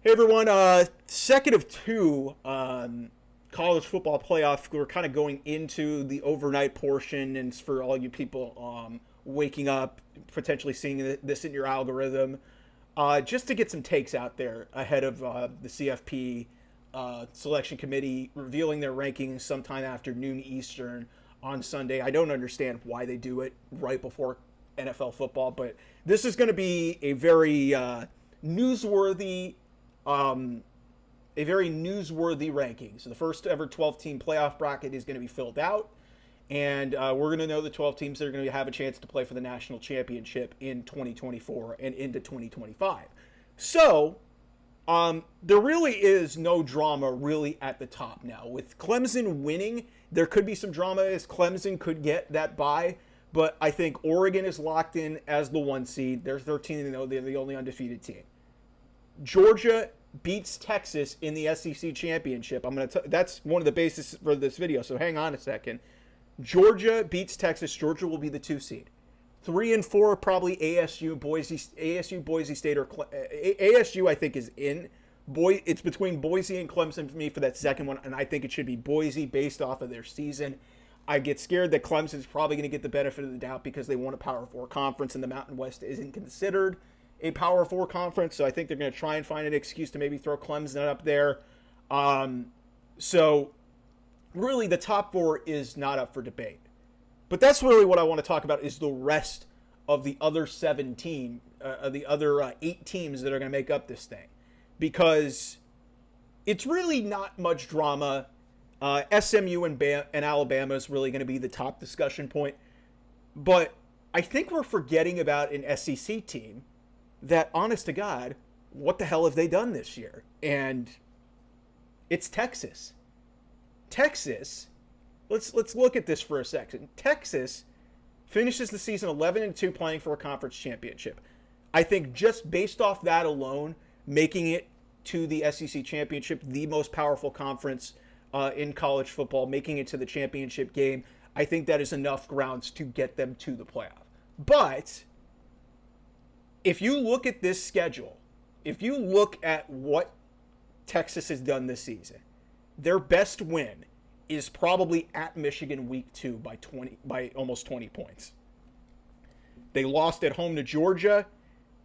Hey everyone, second of two college football playoff. We're kind of going into the overnight portion, and it's for all you people waking up, potentially seeing this in your algorithm, just to get some takes out there ahead of the CFP selection committee revealing their rankings sometime after noon Eastern on Sunday. I don't understand why they do it right before NFL football, but this is going to be newsworthy um, a very newsworthy ranking. So the first ever 12-team playoff bracket is going to be filled out, and we're going to know the 12 teams that are going to have a chance to play for the national championship in 2024 and into 2025. So there really is no drama really at the top now. With Clemson winning, there could be some drama as Clemson could get that bye, but I think Oregon is locked in as the 1 seed. They're 13-0. They're the only undefeated team. Georgia beats Texas in the SEC championship. That's one of the bases for this video, so hang on a second. Georgia beats Texas. Georgia will be the 2 seed. 3 and 4 probably ASU, Boise State, or ASU. I think is in. It's between Boise and Clemson for me for that second one, and I think it should be Boise based off of their season. I get scared that Clemson is probably going to get the benefit of the doubt because they won a Power 4 conference, and the Mountain West isn't considered a Power 4 conference, so I think they're going to try and find an excuse to maybe throw Clemson up there. So really the top 4 is not up for debate. But that's really what I want to talk about is the rest of the other 8 teams that are going to make up this thing. Because it's really not much drama. SMU and Alabama is really going to be the top discussion point. But I think we're forgetting about an SEC team that, honest to God, what the hell have they done this year? And it's Texas. Texas, let's look at this for a second. Texas finishes the season 11-2 playing for a conference championship. I think just based off that alone, making it to the SEC championship, the most powerful conference in college football, making it to the championship game, I think that is enough grounds to get them to the playoff. But if you look at this schedule, if you look at what Texas has done this season, their best win is probably at Michigan week 2 by almost 20 points. They lost at home to Georgia.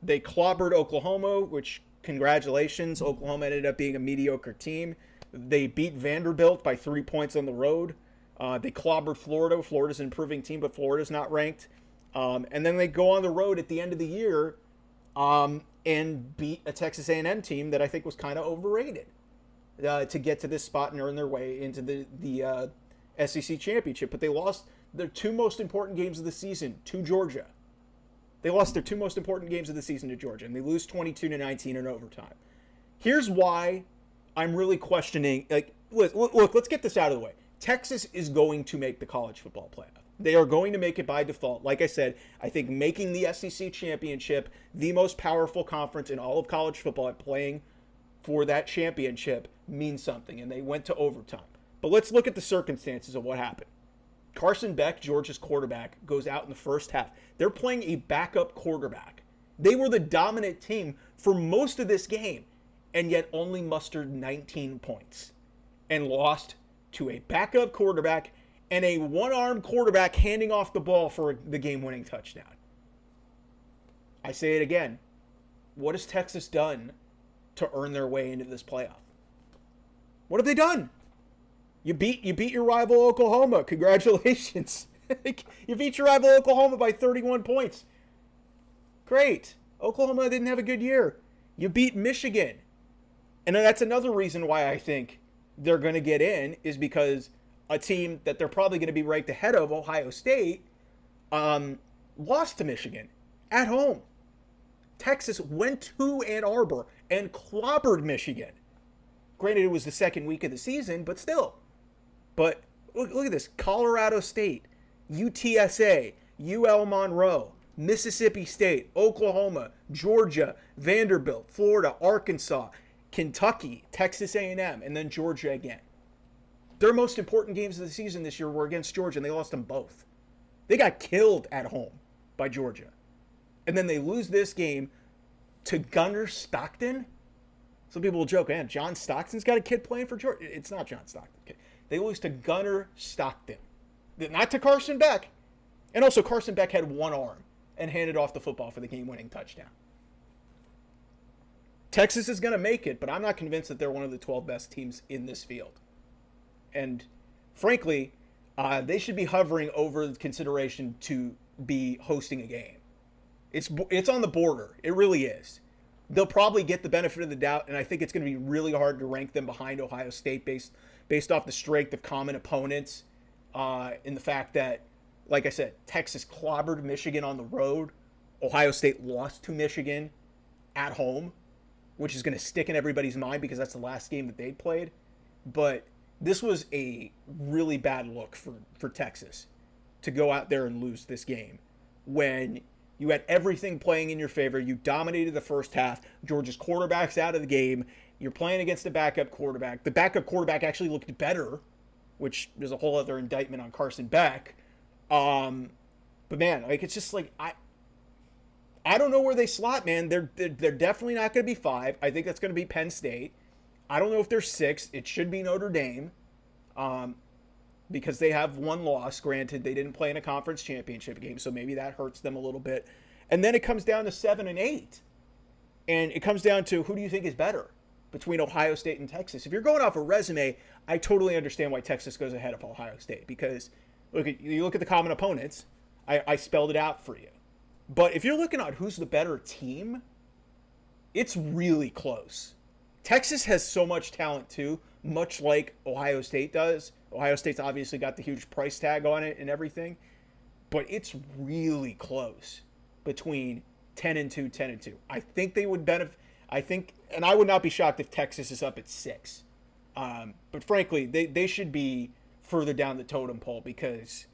They clobbered Oklahoma, which, congratulations, Oklahoma ended up being a mediocre team. They beat Vanderbilt by 3 points on the road. They clobbered Florida. Florida's an improving team, but Florida's not ranked. And then they go on the road at the end of the year and beat a Texas A&M team that I think was kind of overrated to get to this spot and earn their way into the SEC championship. But they lost their 2 most important games of the season to Georgia. They lost their 2 most important games of the season to Georgia, and they lose 22-19 in overtime. Here's why I'm really questioning. Look, let's get this out of the way. Texas is going to make the college football playoff. They are going to make it by default. Like I said, I think making the SEC championship the most powerful conference in all of college football and playing for that championship means something, and they went to overtime. But let's look at the circumstances of what happened. Carson Beck, Georgia's quarterback, goes out in the first half. They're playing a backup quarterback. They were the dominant team for most of this game, and yet only mustered 19 points and lost to a backup quarterback and a one-armed quarterback handing off the ball for the game-winning touchdown. I say it again. What has Texas done to earn their way into this playoff? What have they done? You beat your rival Oklahoma. Congratulations. You beat your rival Oklahoma by 31 points. Great. Oklahoma didn't have a good year. You beat Michigan. And that's another reason why I think they're going to get in, is because a team that they're probably going to be ranked ahead of, Ohio State, lost to Michigan at home. Texas went to Ann Arbor and clobbered Michigan. Granted, it was the second week of the season, but still. But look at this. Colorado State, UTSA, UL Monroe, Mississippi State, Oklahoma, Georgia, Vanderbilt, Florida, Arkansas, Kentucky, Texas A&M, and then Georgia again. Their most important games of the season this year were against Georgia, and they lost them both. They got killed at home by Georgia. And then they lose this game to Gunner Stockton. Some people will joke, man, John Stockton's got a kid playing for Georgia. It's not John Stockton. Okay. They lose to Gunnar Stockton, not to Carson Beck. And also, Carson Beck had one arm and handed off the football for the game-winning touchdown. Texas is going to make it, but I'm not convinced that they're one of the 12 best teams in this field. And frankly, they should be hovering over the consideration to be hosting a game. It's on the border. It really is. They'll probably get the benefit of the doubt, and I think it's going to be really hard to rank them behind Ohio State based off the strength of common opponents, in the fact that, like I said, Texas clobbered Michigan on the road. Ohio State lost to Michigan at home, which is going to stick in everybody's mind because that's the last game that they'd played. But this was a really bad look for Texas to go out there and lose this game when you had everything playing in your favor. You dominated the first half. Georgia's quarterback's out of the game. You're playing against a backup quarterback. The backup quarterback actually looked better, which is a whole other indictment on Carson Beck. But man, like, it's just like, I don't know where they slot, man. They're definitely not going to be 5. I think that's going to be Penn State. I don't know if they're 6. It should be Notre Dame, because they have one loss. Granted, they didn't play in a conference championship game, so maybe that hurts them a little bit. And then it comes down to 7 and 8. And it comes down to, who do you think is better between Ohio State and Texas? If you're going off a resume, I totally understand why Texas goes ahead of Ohio State, because you look at the common opponents. I spelled it out for you. But if you're looking at who's the better team, it's really close. Texas has so much talent too, much like Ohio State does. Ohio State's obviously got the huge price tag on it and everything, but it's really close between 10-2, 10-2. I think they would benefit. And I would not be shocked if Texas is up at 6. But frankly, they should be further down the totem pole, because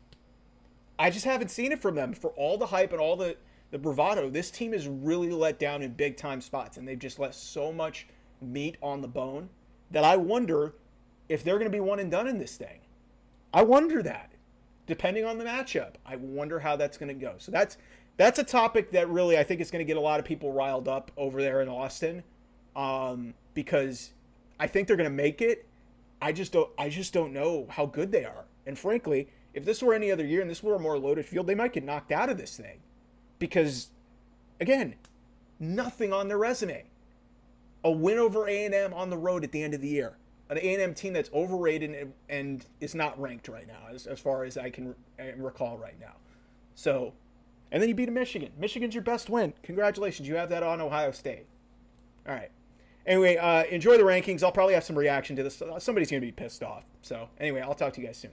I just haven't seen it from them. For all the hype and all the bravado, this team is really let down in big time spots, and they've just left so much meat on the bone that I wonder if they're going to be one and done in this thing. I wonder that, depending on the matchup. I wonder how that's going to go. So that's a topic that really I think is going to get a lot of people riled up over there in Austin, because I think they're going to make it. I just don't know how good they are. And frankly, if this were any other year and this were a more loaded field, they might get knocked out of this thing, because, again, nothing on their resume. A win over A&M on the road at the end of the year. An A&M team that's overrated and is not ranked right now, as far as I can recall right now. So, and then you beat Michigan. Michigan's your best win. Congratulations. You have that on Ohio State. All right. Anyway, enjoy the rankings. I'll probably have some reaction to this. Somebody's going to be pissed off. So, anyway, I'll talk to you guys soon.